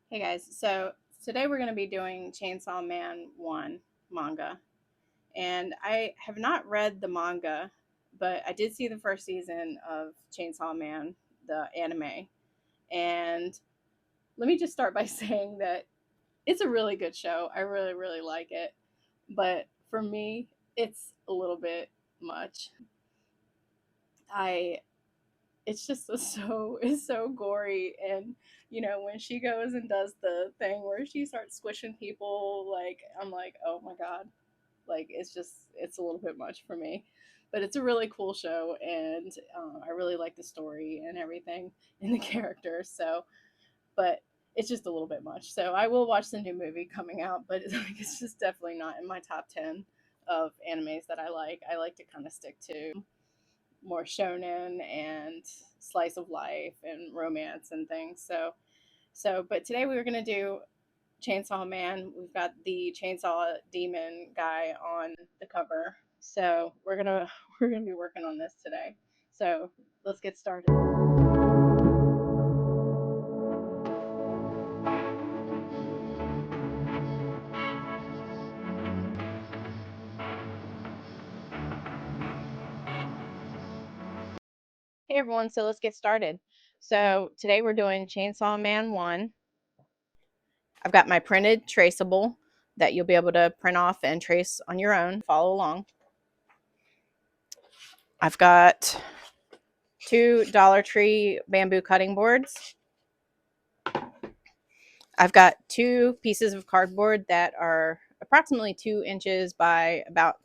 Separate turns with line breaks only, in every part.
Hey guys, so today we're going to be doing Chainsaw Man 1 manga. And I have not read the manga, but I did see the first season of Chainsaw Man, the anime. And let me just start by saying that it's a really good show. I really, really like it. But for me, it's a little bit much. I it's just it's so gory, and when she goes and does the thing where she starts squishing people, like I'm like, oh my god, like it's a little bit much for me. But it's a really cool show, and I really like the story and everything and the characters. So but it's just a little bit much, so I will watch the new movie coming out, but it's just definitely not in my top 10 of animes that I like to kind of stick to more shonen and slice of life and romance and things. But today we were gonna do Chainsaw Man. We've got the Chainsaw Demon guy on the cover, so we're gonna be working on this today. So let's get started. Hey everyone, so let's get started. So today we're doing Chainsaw Man 1. I've got my printed traceable that you'll be able to print off and trace on your own, follow along. I've got two Dollar Tree bamboo cutting boards. I've got two pieces of cardboard that are approximately 2 inches by about,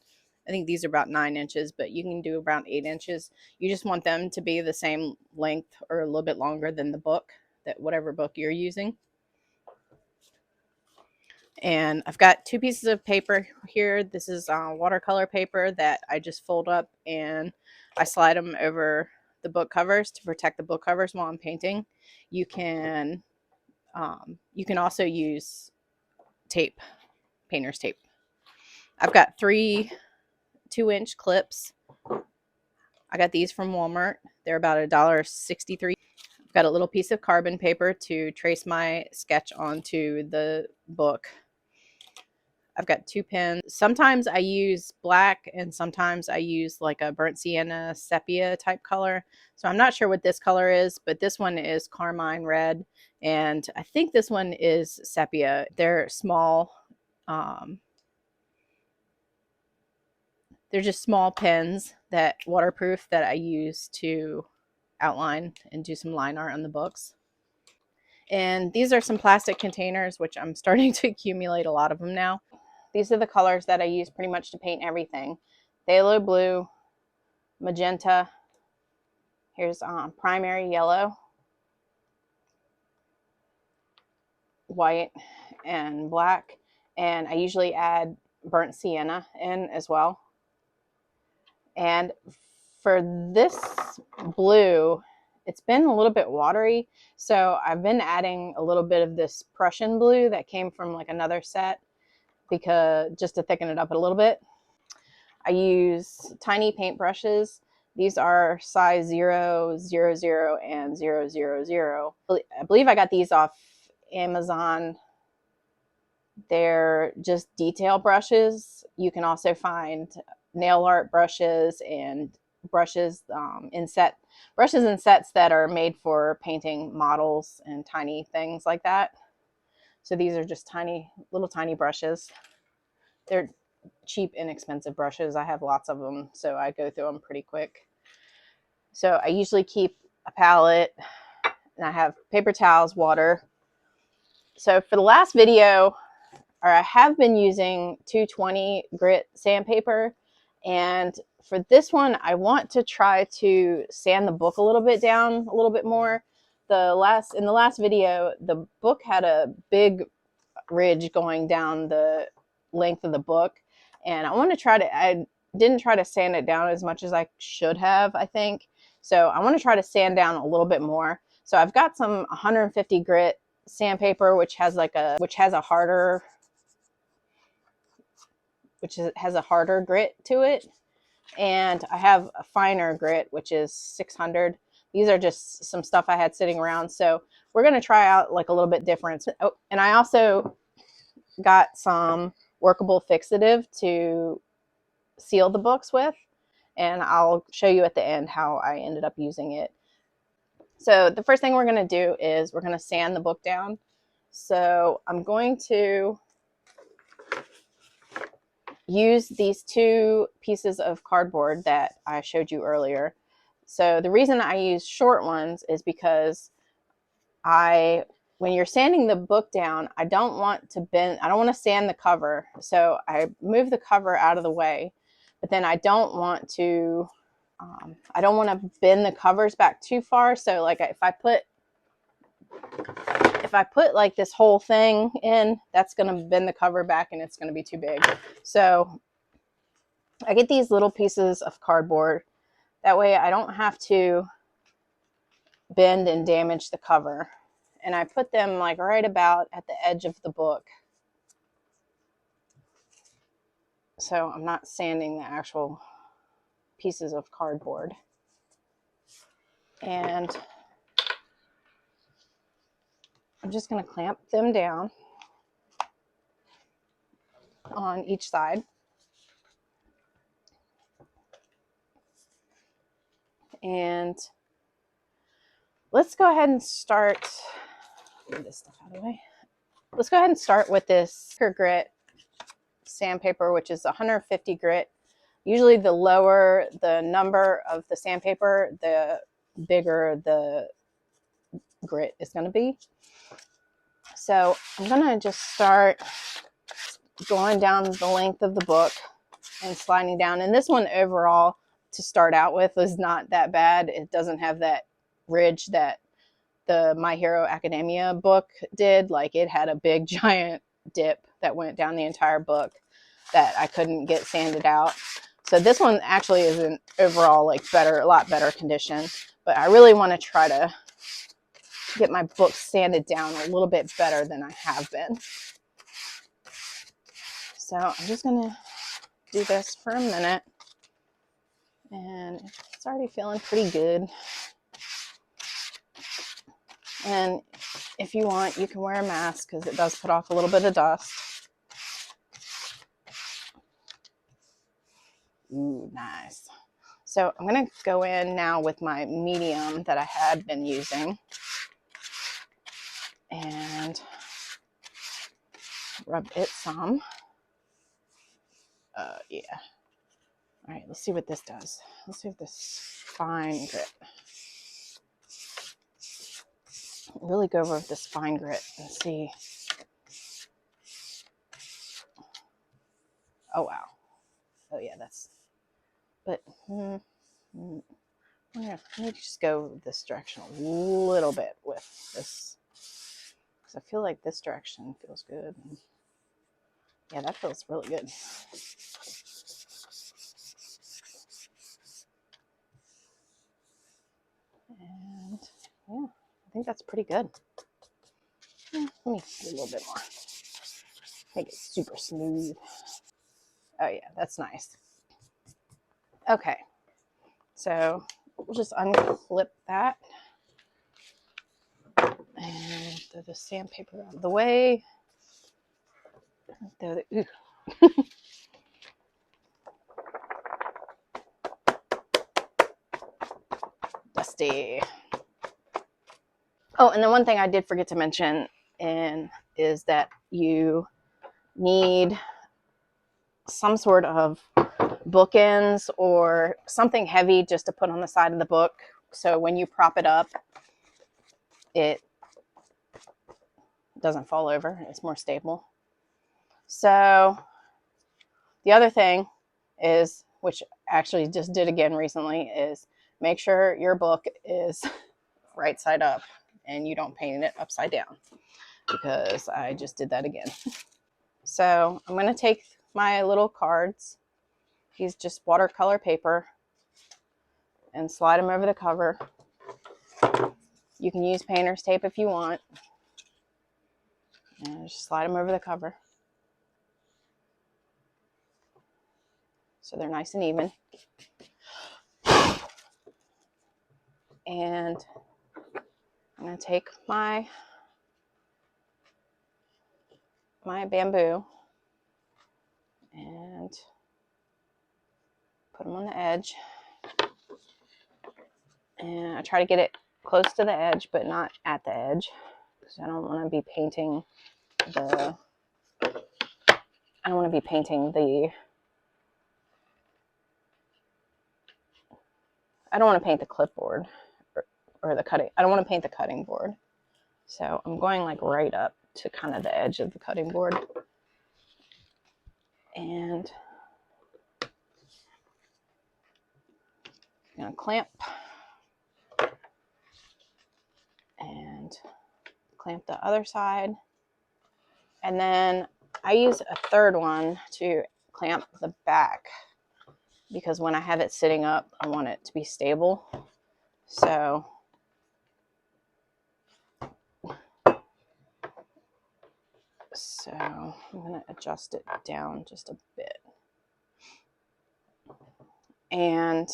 I think these are about 9 inches, but you can do around 8 inches. You just want them to be the same length or a little bit longer than the book, that whatever book you're using. And I've got two pieces of paper here. This is watercolor paper that I just fold up and I slide them over the book covers to protect the book covers while I'm painting. You can also use tape, painter's tape. I've got three 2-inch clips. I got these from Walmart. They're about $1.63. I've got a little piece of carbon paper to trace my sketch onto the book. I've got two pens. Sometimes I use black and sometimes I use like a burnt sienna sepia type color. So I'm not sure what this color is, but this one is carmine red. And I think this one is sepia. They're small. They're just small pens that waterproof that I use to outline and do some line art on the books. And these are some plastic containers, which I'm starting to accumulate a lot of them now. These are the colors that I use pretty much to paint everything. Phthalo blue, magenta, here's primary yellow, white, and black. And I usually add burnt sienna in as well. And for this blue, it's been a little bit watery, so I've been adding a little bit of this Prussian blue that came from like another set, because just to thicken it up a little bit. I use tiny paint brushes. These are size 0, 0, 0, and 0, 0, 0. I believe I got these off Amazon. They're just detail brushes. You can also find nail art brushes and brushes in sets that are made for painting models and tiny things like that. So these are just little tiny brushes. They're cheap, inexpensive brushes. I have lots of them, so I go through them pretty quick. So I usually keep a palette, and I have paper towels, water. So for the last video, I have been using 220 grit sandpaper, and for this one I want to try to sand the book a little bit down a little bit more. In the last video, the book had a big ridge going down the length of the book, and I didn't try to sand it down as much as I should have, I think. So I want to try to sand down a little bit more. So I've got some 150 grit sandpaper, which has a harder grit to it, and I have a finer grit, which is 600. These are just some stuff I had sitting around. So we're going to try out like a little bit different. Oh, and I also got some workable fixative to seal the books with. And I'll show you at the end how I ended up using it. So the first thing we're going to do is we're going to sand the book down. So I'm going to use these two pieces of cardboard that I showed you earlier. So the reason I use short ones is because when you're sanding the book down, I don't want to sand the cover. So I move the cover out of the way, but then I don't want to bend the covers back too far. So like if I put like this whole thing in, that's going to bend the cover back and it's going to be too big. So I get these little pieces of cardboard. That way I don't have to bend and damage the cover. And I put them like right about at the edge of the book. So I'm not sanding the actual pieces of cardboard. And I'm just going to clamp them down on each side. And let's go ahead and start. Get this stuff out of the way. Let's go ahead and start with this grit sandpaper, which is 150 grit. Usually the lower the number of the sandpaper, the bigger the grit is going to be. So I'm going to just start going down the length of the book and sliding down. And this one overall, to start out with, is not that bad. It doesn't have that ridge that the My Hero Academia book did. Like it had a big giant dip that went down the entire book that I couldn't get sanded out. So this one actually is an overall like a lot better condition, but I really want to try to get my book sanded down a little bit better than I have been. So I'm just going to do this for a minute, and it's already feeling pretty good. And if you want, you can wear a mask because it does put off a little bit of dust. Ooh, nice. So I'm going to go in now with my medium that I had been using and rub it some. Yeah. All right, let's see what this does. Let's see if this fine grit. Really go over with this fine grit and see. Oh, wow. Oh, yeah, that's, but yeah, let me just go this direction a little bit with this, because I feel like this direction feels good. Yeah, that feels really good. And yeah, I think that's pretty good. Let me do a little bit more. Make it super smooth. Oh yeah, that's nice. Okay, so we'll just unclip that and throw the sandpaper out of the way. Dusty. Oh, and the one thing I did forget to mention is that you need some sort of bookends or something heavy just to put on the side of the book. So when you prop it up, it doesn't fall over. It's more stable. So the other thing is, which I actually just did again recently, is make sure your book is right side up and you don't paint it upside down, because I just did that again. So I'm going to take my little cards. These just watercolor paper, and slide them over the cover. You can use painter's tape if you want. And just slide them over the cover so they're nice and even. And I'm going to take my bamboo and put them on the edge. And I try to get it close to the edge, but not at the edge, because I don't want to be painting the, I don't want to be painting the, I don't want to paint the clipboard or the cutting. I don't want to paint the cutting board. So I'm going like right up to kind of the edge of the cutting board. And I'm going to clamp and clamp the other side. And then I use a third one to clamp the back, because when I have it sitting up, I want it to be stable. So I'm going to adjust it down just a bit. And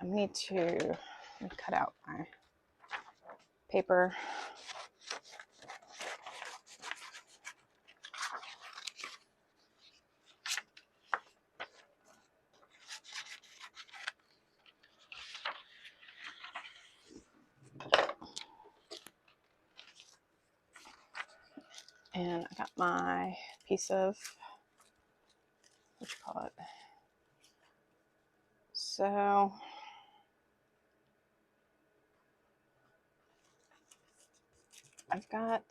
I need to cut out my paper. And I got my piece of, what you call it? So I've got,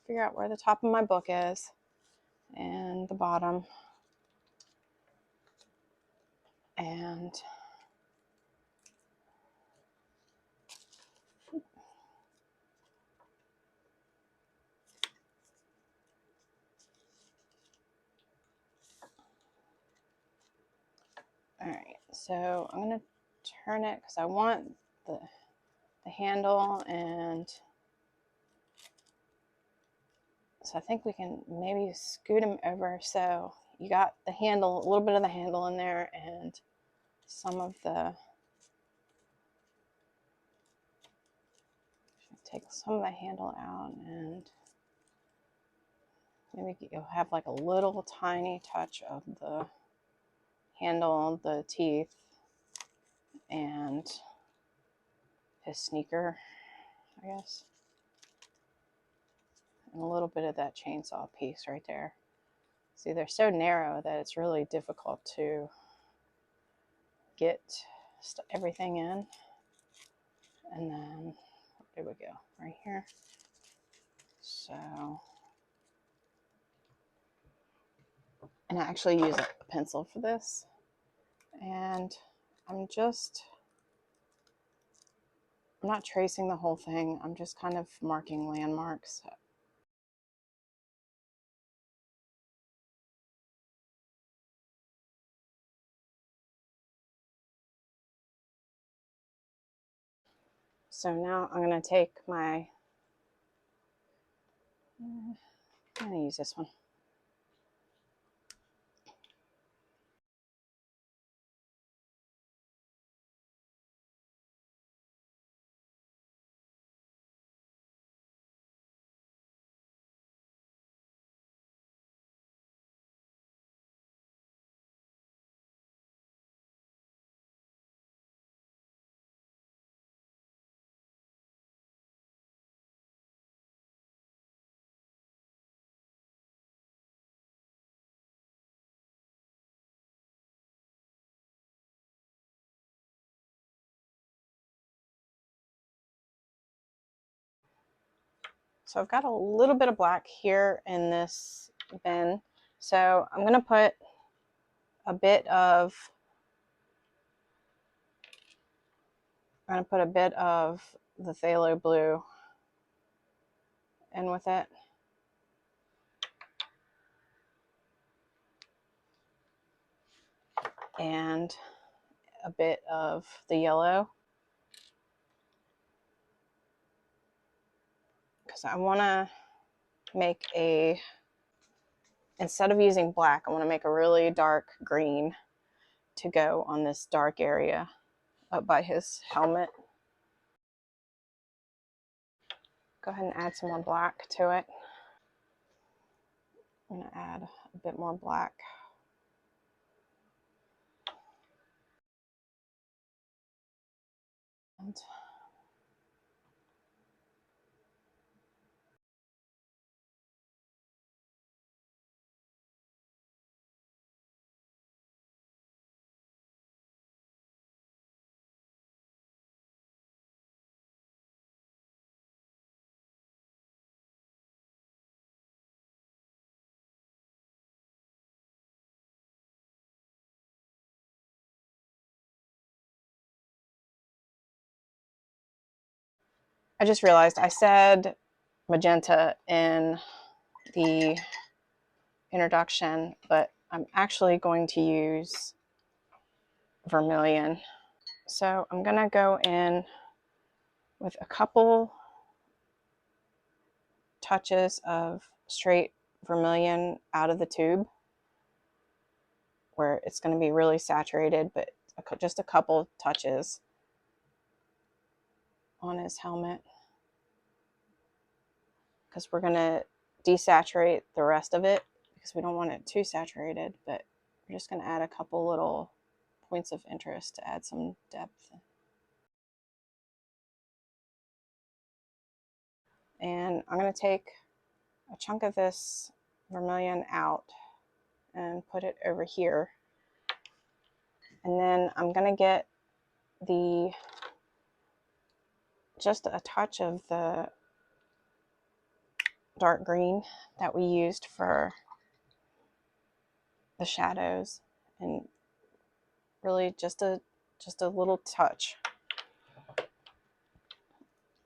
figure out where the top of my book is and the bottom. And all right, so I'm going to turn it because I want the handle, and so I think we can maybe scoot him over. So you got the handle, a little bit of the handle in there, and some of the, take some of the handle out, and maybe you'll have like a little tiny touch of the handle, the teeth, and his sneaker, I guess. And a little bit of that chainsaw piece right there. See, they're so narrow that it's really difficult to get everything in. And then, where did we go? Right here. So, and I actually use a pencil for this. And I'm not tracing the whole thing. I'm just kind of marking landmarks. So now I'm going to take my, I'm going to use this one. So I've got a little bit of black here in this bin. So I'm going to put a bit of, the phthalo blue in with it. And a bit of the yellow, because I want to make instead of using black, I want to make a really dark green. to go on this dark area up by his helmet. Go ahead and add some more black to it. I'm going to add a bit more black. And I just realized I said magenta in the introduction, but I'm actually going to use vermilion. So I'm going to go in with a couple touches of straight vermilion out of the tube where it's going to be really saturated, but just a couple touches on his helmet, because we're going to desaturate the rest of it because we don't want it too saturated, but we're just going to add a couple little points of interest to add some depth. And I'm going to take a chunk of this vermilion out and put it over here. And then I'm going to get just a touch of the dark green that we used for the shadows, and really just a little touch.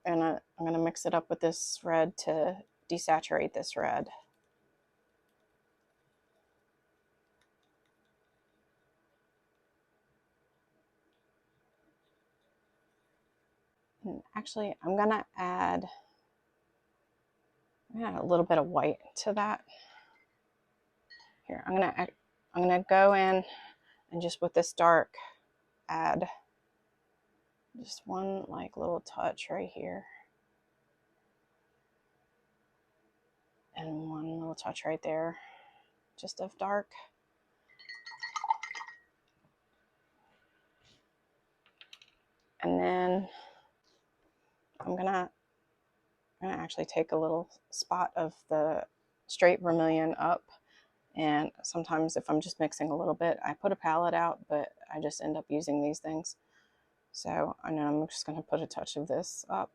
And I'm going to mix it up with this red to desaturate this red. And actually, I'm going to add a little bit of white to that. Here, I'm going to go in and just with this dark add just one like little touch right here. And one little touch right there, just of dark. And then I'm gonna actually take a little spot of the straight vermilion up. And sometimes if I'm just mixing a little bit, I put a palette out, but I just end up using these things. So I know I'm just gonna put a touch of this up.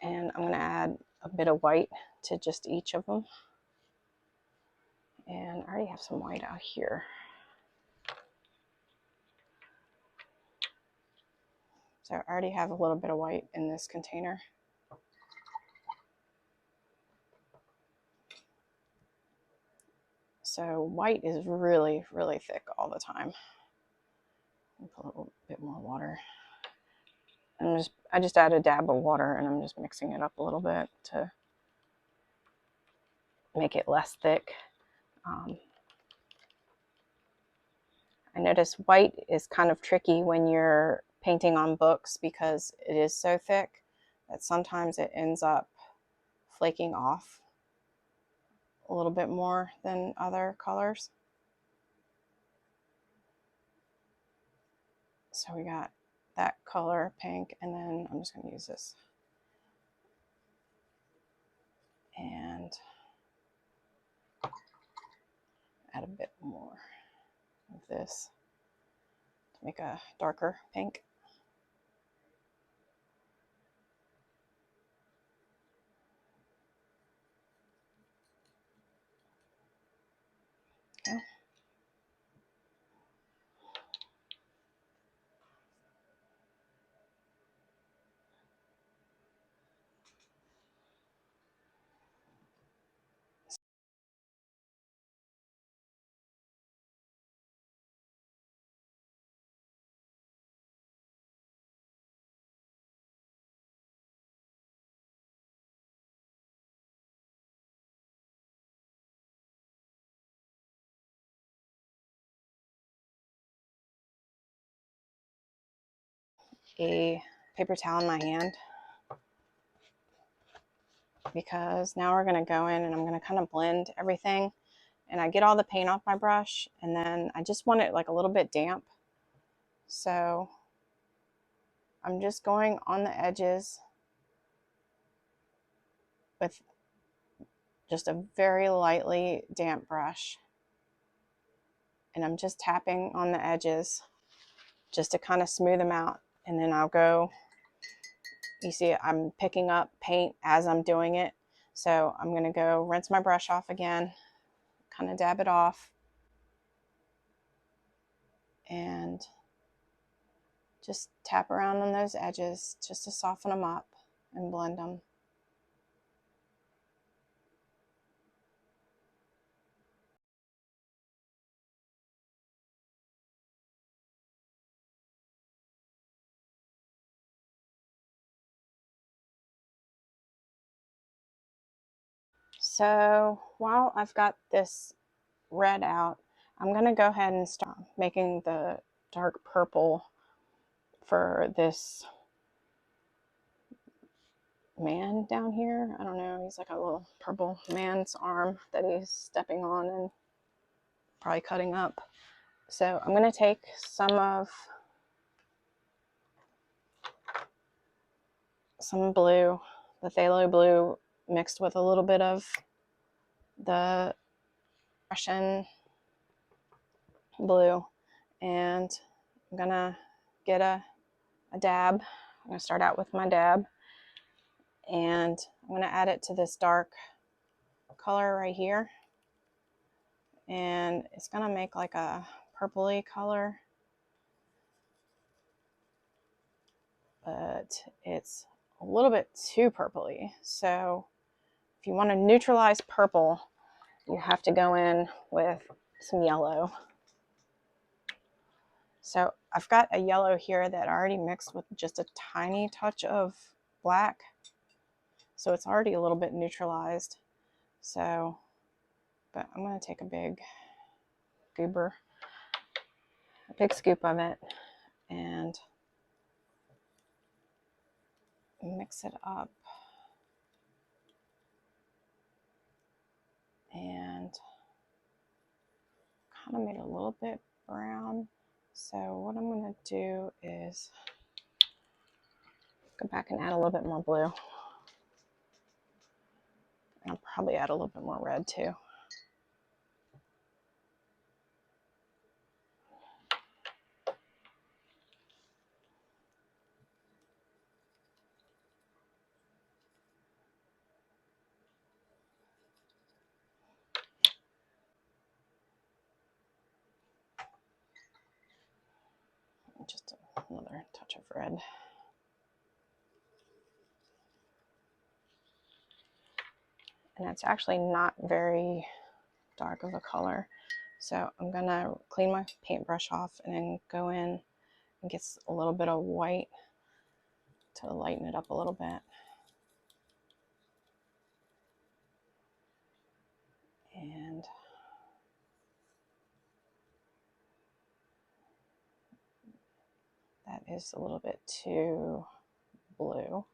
And I'm gonna add a bit of white to just each of them. And I already have some white out here. So I already have a little bit of white in this container. So white is really, really thick all the time. I'll put a little bit more water. And I just add a dab of water, and I'm just mixing it up a little bit to make it less thick. I notice white is kind of tricky when you're painting on books because it is so thick that sometimes it ends up flaking off a little bit more than other colors. So we got that color pink, and then I'm just going to use this and add a bit more of this to make a darker pink. Okay. a paper towel in my hand, because now we're going to go in and I'm going to kind of blend everything, and I get all the paint off my brush, and then I just want it like a little bit damp. So I'm just going on the edges with just a very lightly damp brush, and I'm just tapping on the edges just to kind of smooth them out. And then I'll go, you see I'm picking up paint as I'm doing it, so I'm going to go rinse my brush off again, kind of dab it off, and just tap around on those edges just to soften them up and blend them. So while I've got this red out, I'm going to go ahead and start making the dark purple for this man down here. I don't know, he's like a little purple man's arm that he's stepping on and probably cutting up. So I'm going to take some blue, the phthalo blue, mixed with a little bit of the Russian blue, and I'm gonna get a dab. I'm gonna start out with my dab, and I'm gonna add it to this dark color right here, and it's gonna make like a purpley color, but it's a little bit too purpley. So if you want to neutralize purple, you have to go in with some yellow. So I've got a yellow here that I already mixed with just a tiny touch of black, so it's already a little bit neutralized. So, but I'm going to take a big scoop of it, and mix it up, and kind of made it a little bit brown. So what I'm going to do is go back and add a little bit more blue, and I'll probably add a little bit more red too. Just another touch of red. And it's actually not very dark of a color. So I'm gonna clean my paintbrush off and then go in and get a little bit of white to lighten it up a little bit. And that is a little bit too blue.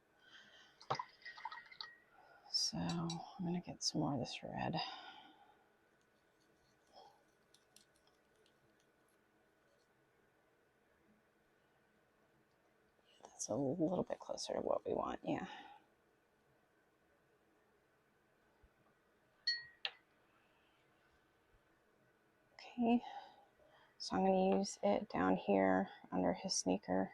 So I'm gonna get some more of this red. That's a little bit closer to what we want, yeah. Okay, so I'm gonna use it down here under his sneaker.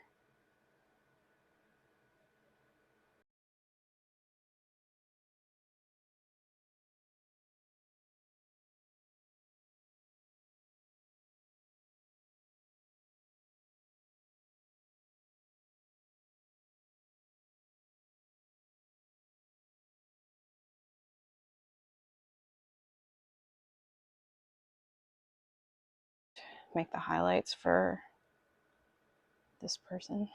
Make the highlights for this person,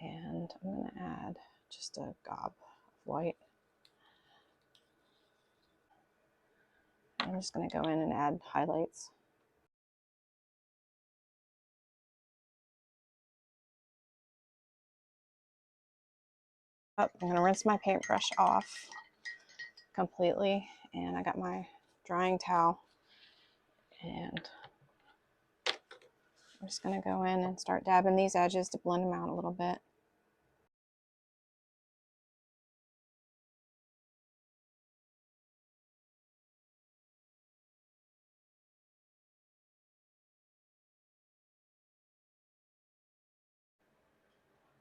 and I'm going to add just a gob of white. I'm just going to go in and add highlights. I'm going to rinse my paintbrush off completely, and I got my drying towel, and I'm just going to go in and start dabbing these edges to blend them out a little bit.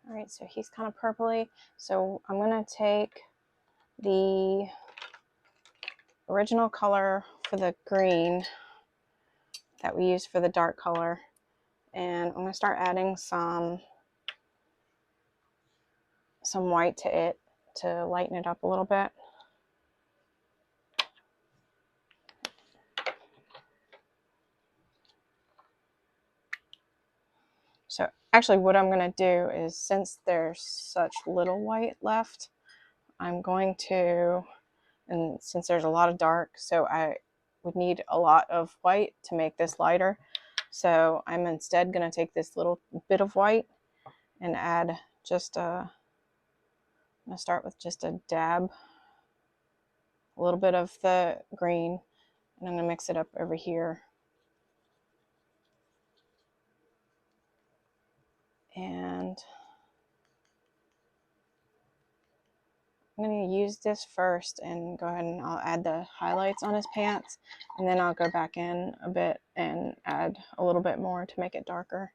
All right, so he's kind of purpley, so I'm going to take the original color for the green that we used for the dark color, and I'm going to start adding some white to it to lighten it up a little bit. So actually what I'm going to do is, since there's such little white left, I'm going to, and since there's a lot of dark, so I would need a lot of white to make this lighter. So I'm instead going to take this little bit of white and add just a, I'm going to start with just a dab, a little bit of the green, and I'm going to mix it up over here. And I'm going to use this first and go ahead and I'll add the highlights on his pants, and then I'll go back in a bit and add a little bit more to make it darker.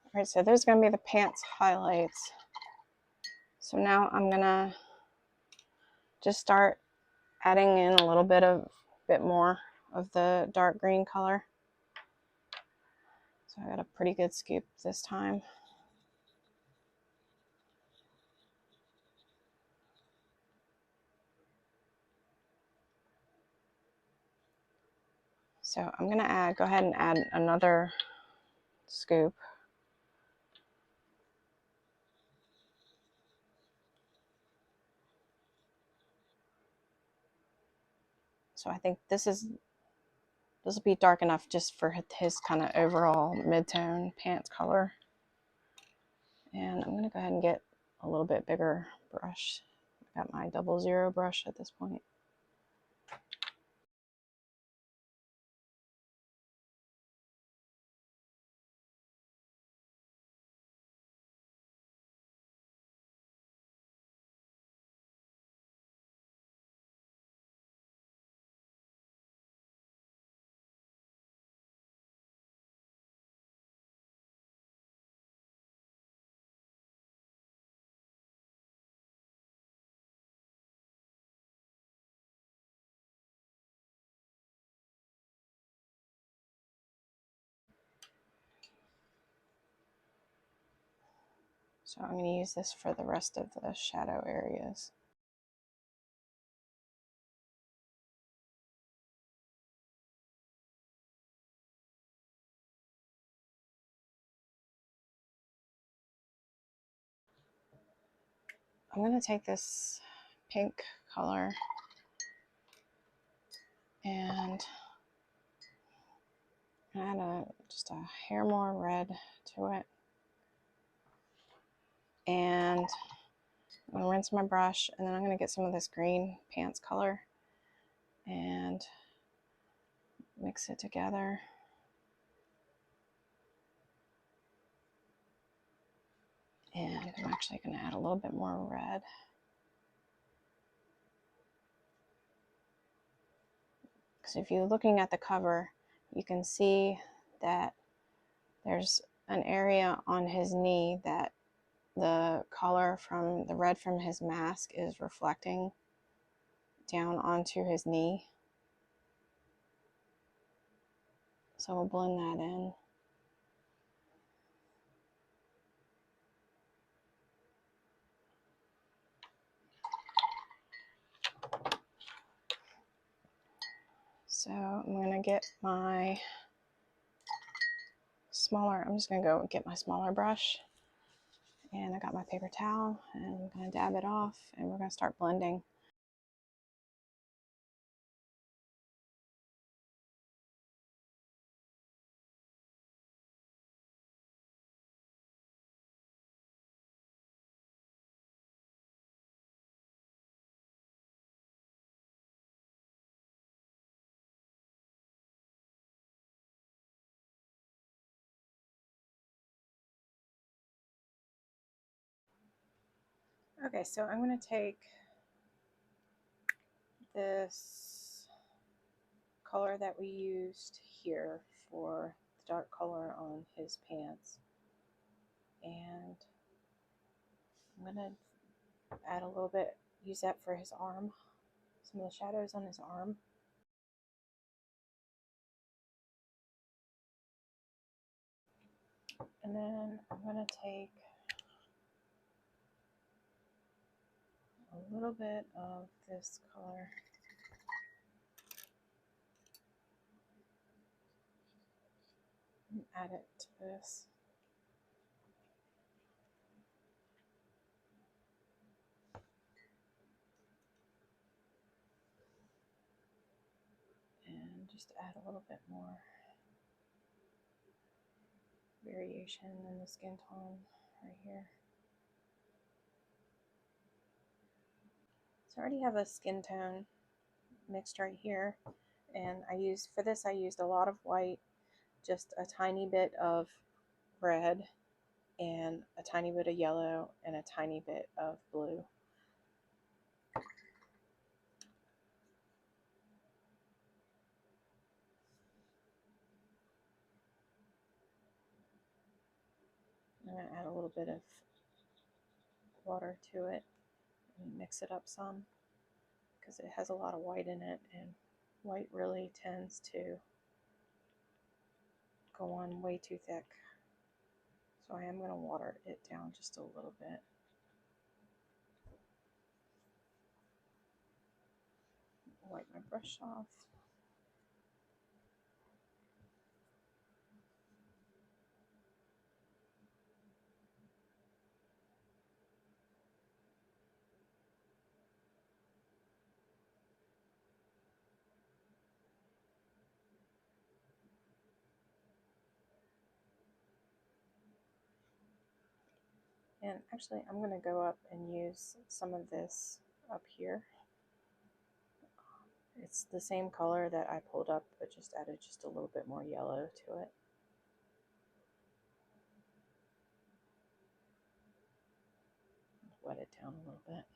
All right, so there's going to be the pants highlights. So now I'm going to just start adding in a little bit more of the dark green color. So I got a pretty good scoop this time. So I'm going to go ahead and add another scoop. So I think this will be dark enough just for his kind of overall mid-tone pants color. And I'm going to go ahead and get a little bit bigger brush. I got my 00 brush at this point. So I'm going to use this for the rest of the shadow areas. I'm going to take this pink color and add just a hair more red to it. And I'm going to rinse my brush, and then I'm going to get some of this green pants color and mix it together. And I'm actually going to add a little bit more red. Because if you're looking at the cover, you can see that there's an area on his knee that the color from the red from his mask is reflecting down onto his knee. So we'll blend that in. So I'm going to get my smaller, I'm just going to go get my smaller brush, and I got my paper towel, and I'm going to dab it off, and we're going to start blending. Okay, so I'm going to take this color that we used here for the dark color on his pants, and I'm going to add a little bit, use that for his arm, some of the shadows on his arm. And then I'm going to take a little bit of this color and add it to this. And just add a little bit more variation in the skin tone right here. So I already have a skin tone mixed right here, and for this I used a lot of white, just a tiny bit of red, and a tiny bit of yellow, and a tiny bit of blue. I'm going to add a little bit of water to it and mix it up some, because it has a lot of white in it, and white really tends to go on way too thick. So I am going to water it down just a little bit. Wipe my brush off. And actually, I'm going to go up and use some of this up here. It's the same color that I pulled up, but just added just a little bit more yellow to it. Wet it down a little bit.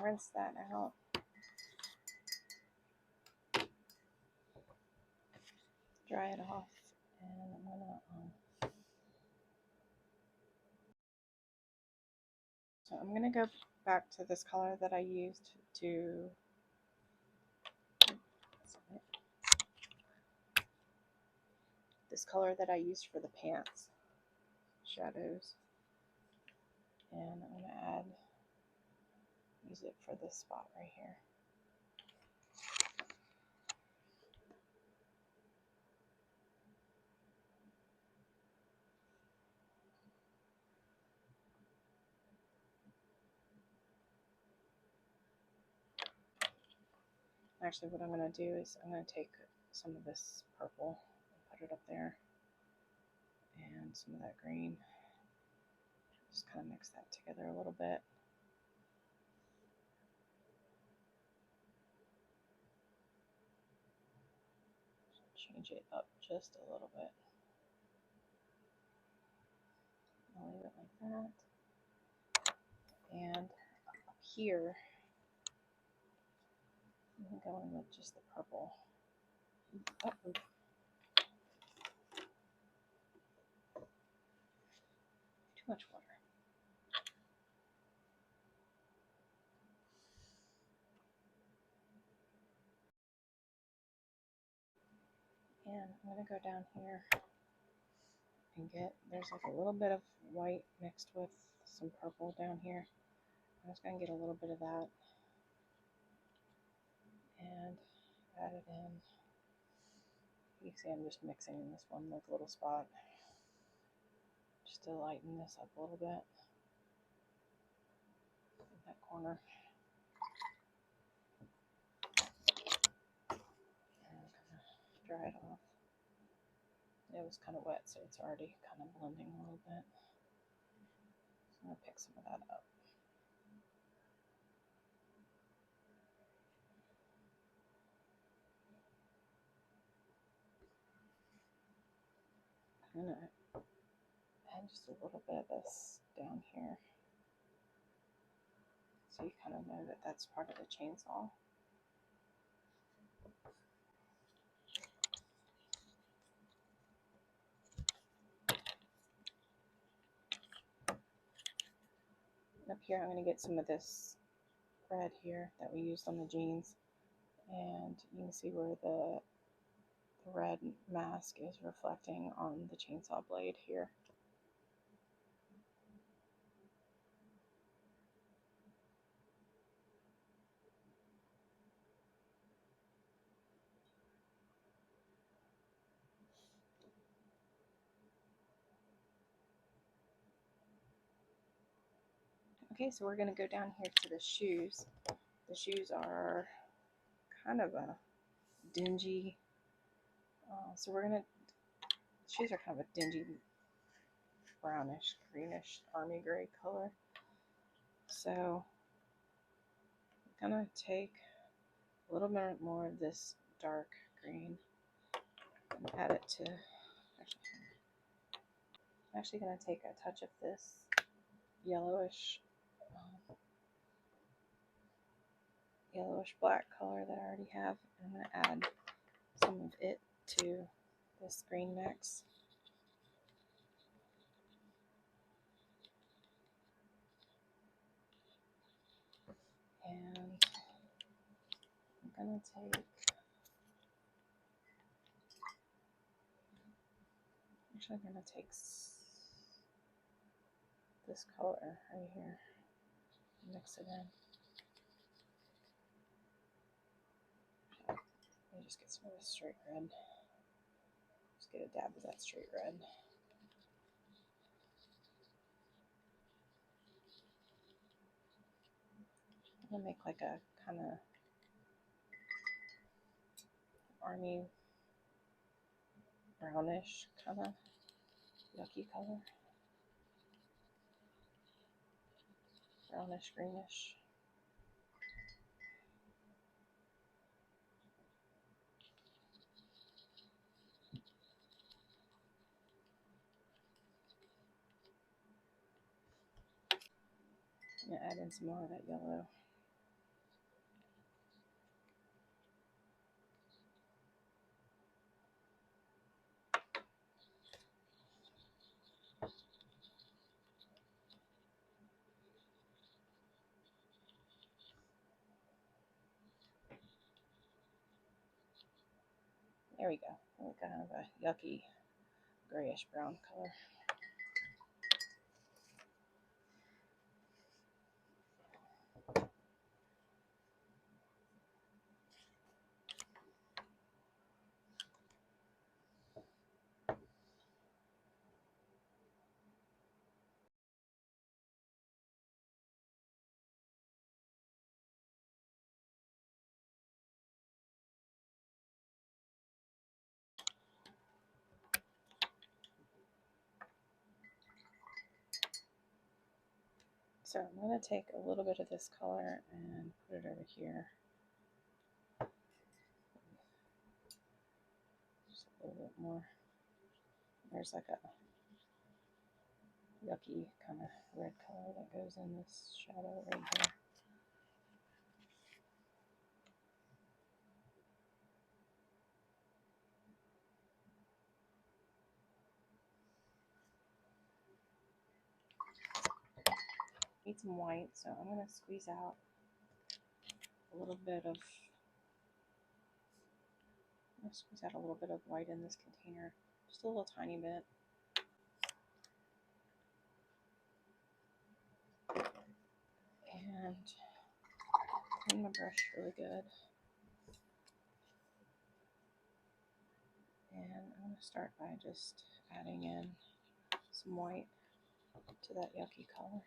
Rinse that out. Dry it off, and I'm gonna go back to this color that I used to for the pants shadows, and I'm gonna use it for this spot right here. Actually, what I'm going to do is I'm going to take some of this purple and put it up there, and some of that green. Just kind of mix that together a little bit. Change it up just a little bit. I'll leave it like that. And up here, I'm going to go in with just the purple. Uh-oh. Too much water. And I'm going to go down here and there's like a little bit of white mixed with some purple down here. I'm just going to get a little bit of that and add it in. You can see I'm just mixing in this one like little spot just to lighten this up a little bit in that corner. And kind of dry it off. It was kind of wet, so it's already kind of blending a little bit. So I'm going to pick some of that up. I'm going to add just a little bit of this down here so you kind of know that that's part of the chainsaw. And up here I'm going to get some of this red here that we used on the jeans, and you can see where the red mask is reflecting on the chainsaw blade here. Okay, so we're going to go down here to the shoes. The shoes are kind of a dingy, so we're going to, shoes are kind of a dingy brownish, greenish, army gray color. So I'm going to take a little bit more of this dark green and add it to, I'm actually going to take a touch of this yellowish black color that I already have. I'm going to add some of it to this green mix. And I'm going to take, actually I'm going to take this color right here, mix it in. Let me just get some of this straight red. Just get a dab of that straight red. I'm going to make like a kind of army brownish kind of yucky color. Brownish, greenish. I'm going to add in some more of that yellow. There we go. We kind of a yucky grayish brown color. So I'm going to take a little bit of this color and put it over here. Just a little bit more. There's like a yucky kind of red color that goes in this shadow right here. Need some white, so I'm going to squeeze out a little bit of, white in this container, just a little tiny bit. And clean my brush really good. And I'm going to start by just adding in some white to that yucky color.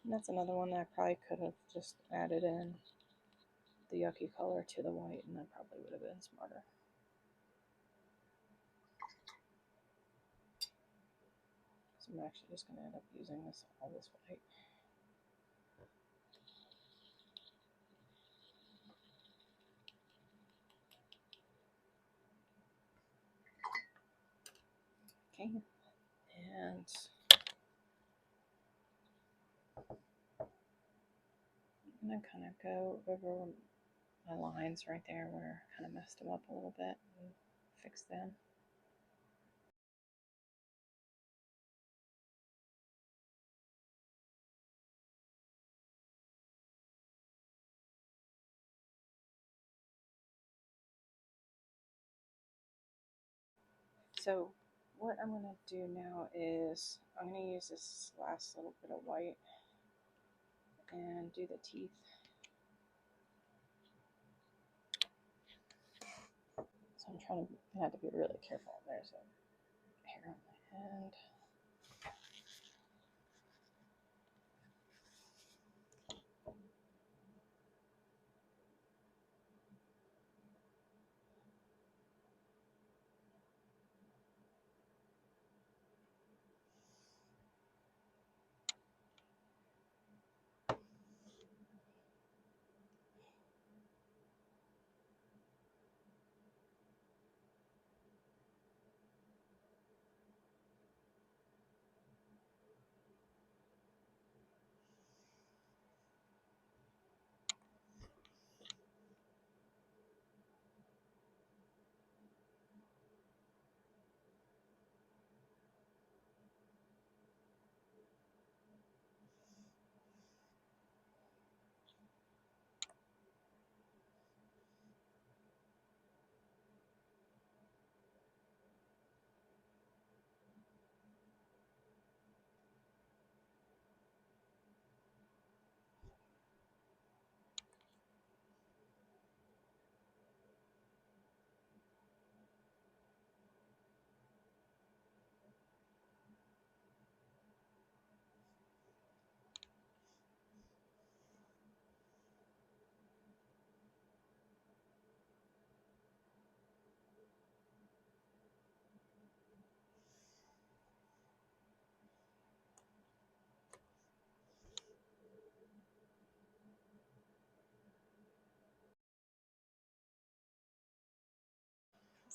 And that's another one that I probably could have just added in the yucky color to the white, and that probably would have been smarter. I'm actually just going to end up using all this white. Okay, and I'm going to kind of go over my lines right there where I kind of messed them up a little bit and fix them. So what I'm going to do now is I'm going to use this last little bit of white and do the teeth. So I'm trying to, I have to be really careful. There's a hair on my hand.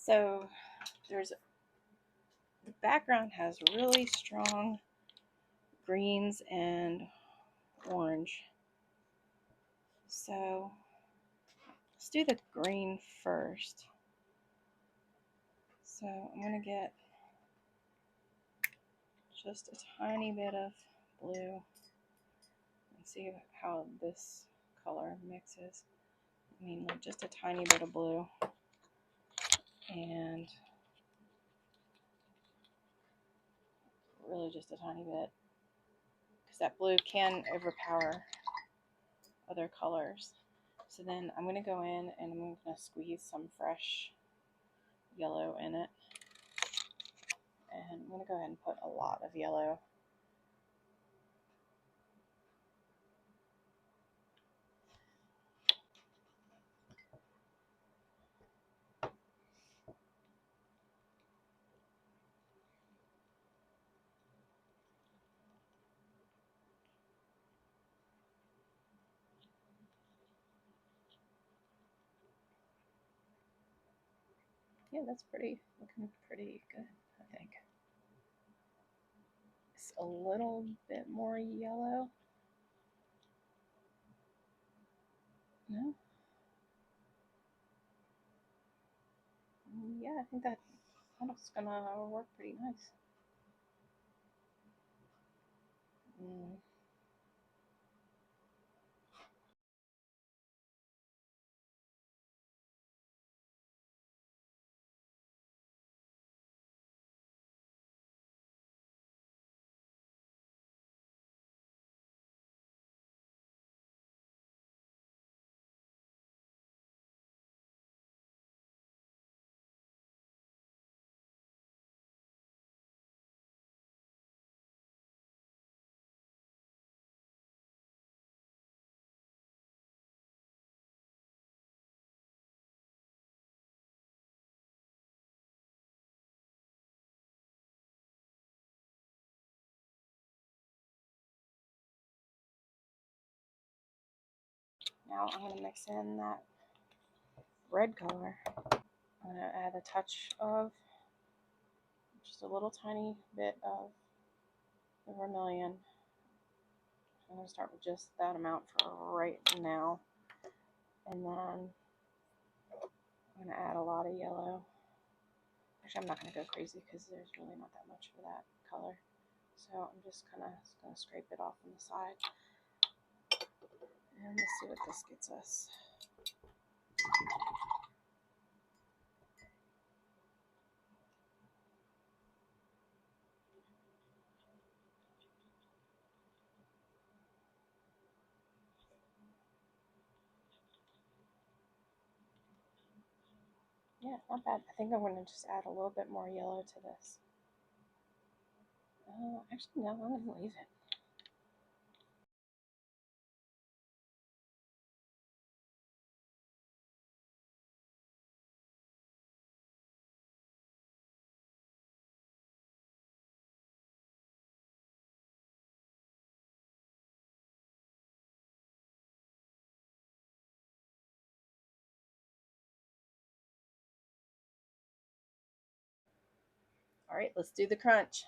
So the background has really strong greens and orange. So let's do the green first. So I'm going to get just a tiny bit of blue and see how this color mixes. I mean, like just a tiny bit of blue and really just a tiny bit, because that blue can overpower other colors. So then I'm going to go in and I'm going to squeeze some fresh yellow in it. And I'm going to go ahead and put a lot of yellow. Yeah, that's looking pretty good, I think. It's a little bit more yellow. No? Yeah, I think that's gonna work pretty nice. Mm. Now I'm going to mix in that red color. I'm going to add a touch of, just a little tiny bit of the vermilion. I'm going to start with just that amount for right now. And then I'm going to add a lot of yellow. Actually, I'm not going to go crazy because there's really not that much for that color. So I'm just kind of going to scrape it off on the side. And let's see what this gets us. Yeah, not bad. I think I'm going to just add a little bit more yellow to this. Actually, no, I'm going to leave it. All right, let's do the crunch.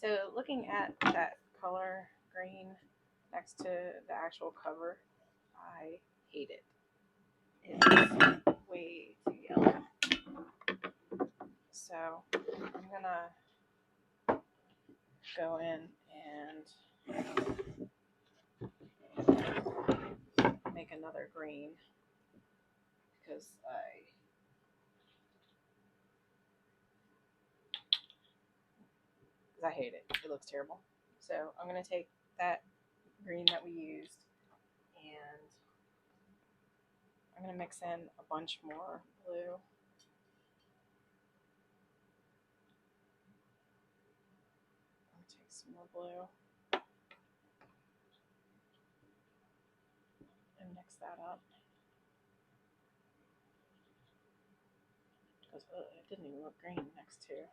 So looking at that color green next to the actual cover, I hate it. It's way too yellow. So I'm gonna go in and make another green because I hate it. It looks terrible. So I'm gonna take that green that we used and I'm gonna mix in a bunch more blue. I'll take some more blue and mix that up. Because it didn't even look green next to